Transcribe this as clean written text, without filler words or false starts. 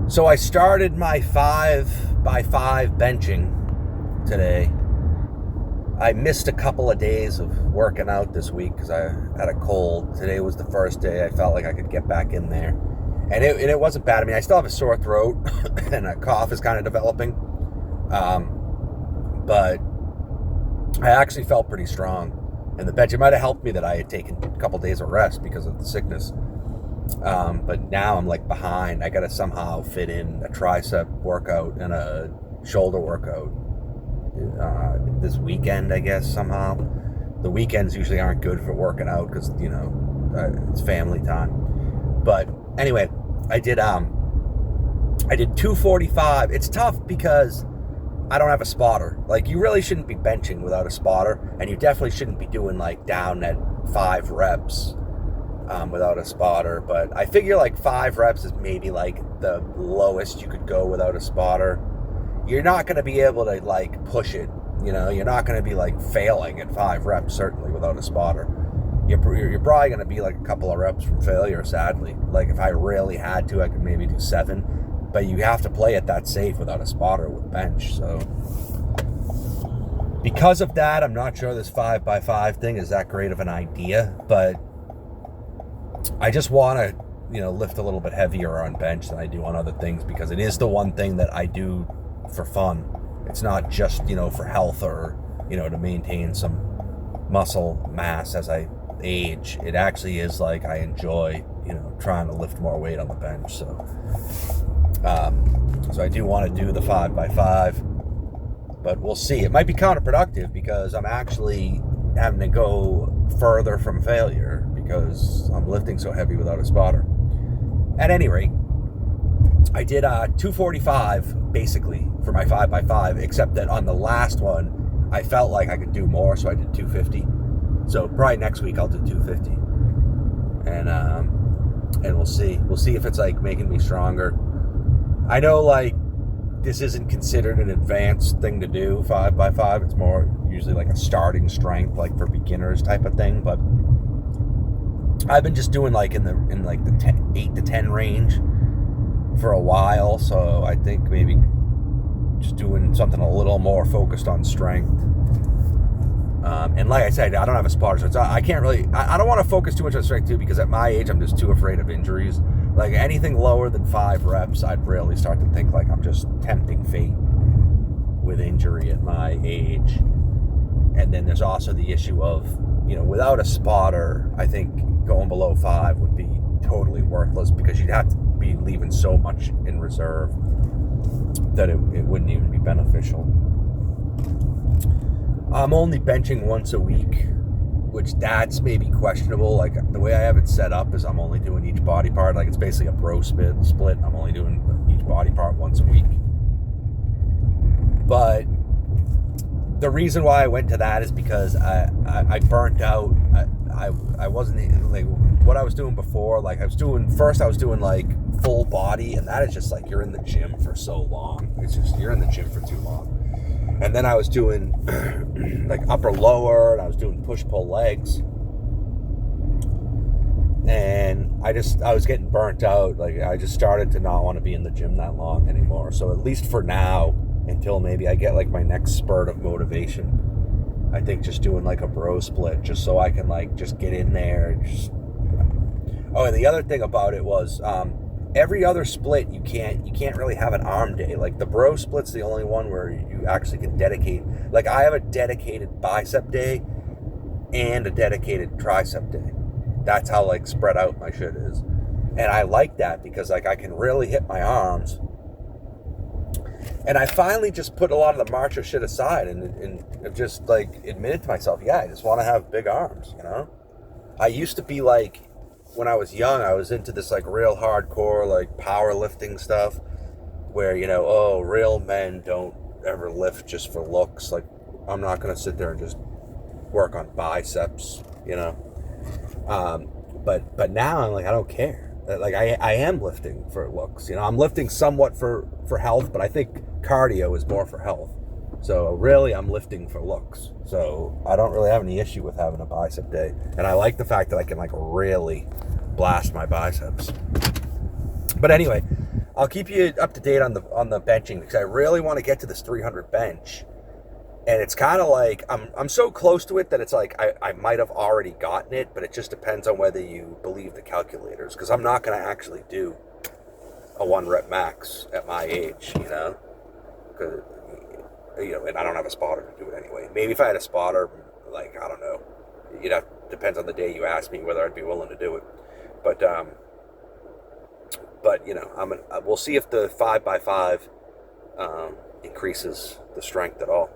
So I started my 5x5 benching today. I missed a couple of days of working out this week because I had a cold. Today was the first day I felt like I could get back in there. And it wasn't bad. I mean, I still have a sore throat and a cough is kind of developing. But I actually felt pretty strong. And the bench, it might have helped me that I had taken a couple days of rest because of the sickness. But now I'm like behind. I got to somehow fit in a tricep workout and a shoulder workout this weekend, I guess, somehow. The weekends usually aren't good for working out because, it's family time. But anyway, I did 245. It's tough because I don't have a spotter. Like, you really shouldn't be benching without a spotter, and you definitely shouldn't be doing like down at 5 reps without a spotter. But I figure like 5 reps is maybe like the lowest you could go without a spotter. You're not going to be able to like push it. You're not going to be like failing at 5 reps, certainly without a spotter. You're probably going to be like a couple of reps from failure, sadly. Like, if I really had to, I could maybe do 7. But you have to play it that safe without a spotter with bench. So because of that, I'm not sure this 5x5 thing is that great of an idea. But I just want to, lift a little bit heavier on bench than I do on other things, because it is the one thing that I do for fun. It's not just, for health or, to maintain some muscle mass as I age. It actually is like I enjoy, trying to lift more weight on the bench. So I do want to do the 5x5, but we'll see. It might be counterproductive because I'm actually having to go further from failure because I'm lifting so heavy without a spotter. At any rate, I did 245 basically for my 5x5, except that on the last one, I felt like I could do more, so I did 250. So probably next week I'll do 250, and we'll see. We'll see if it's like making me stronger. I know like this isn't considered an advanced thing to do, 5x5. It's more usually like a starting strength, like for beginners type of thing. But I've been just doing like in the 8 to 10 range for a while, so I think maybe just doing something a little more focused on strength. And like I said, I don't have a spotter, so I can't really, I don't want to focus too much on strength too, because at my age, I'm just too afraid of injuries. Like, anything lower than 5 reps, I'd really start to think like I'm just tempting fate with injury at my age. And then there's also the issue of, without a spotter, I think going below 5 would be totally worthless, because you'd have to be leaving so much in reserve that it wouldn't even be beneficial. I'm only benching once a week, which that's maybe questionable. Like, the way I have it set up is I'm only doing each body part. Like, it's basically a bro split. I'm only doing each body part once a week. But the reason why I went to that is because I burnt out. I wasn't like what I was doing before. Like, I was doing like full body, and that is just like you're in the gym for so long. It's just you're in the gym for too long. And then I was doing like upper lower, and I was doing push pull legs, and I was getting burnt out. Like, I just started to not want to be in the gym that long anymore. So at least for now, until maybe I get like my next spurt of motivation, I think just doing like a bro split, just so I can like just get in there and just. Oh, and the other thing about it was every other split you can't really have an arm day. Like, the bro split's the only one where you actually can dedicate. Like, I have a dedicated bicep day and a dedicated tricep day. That's how like spread out my shit is. And I like that because like I can really hit my arms. And I finally just put a lot of the macho shit aside and just like admitted to myself, yeah, I just want to have big arms, I used to be like, when I was young, I was into this like real hardcore like powerlifting stuff where, real men don't ever lift just for looks. Like, I'm not going to sit there and just work on biceps, but now I'm like, I don't care. Like, I am lifting for looks, I'm lifting somewhat for health, but I think cardio is more for health. So really, I'm lifting for looks. So I don't really have any issue with having a bicep day. And I like the fact that I can like really blast my biceps. But anyway, I'll keep you up to date on the benching because I really want to get to this 300 bench. And it's kind of like I'm so close to it that it's like I might have already gotten it, but it just depends on whether you believe the calculators. Because I'm not going to actually do a 1 rep max at my age, you know. Cause, you know, and I don't have a spotter to do it anyway. Maybe if I had a spotter, like, I don't know. You know, depends on the day you ask me whether I'd be willing to do it. But you know, we'll see if the 5x5 increases the strength at all.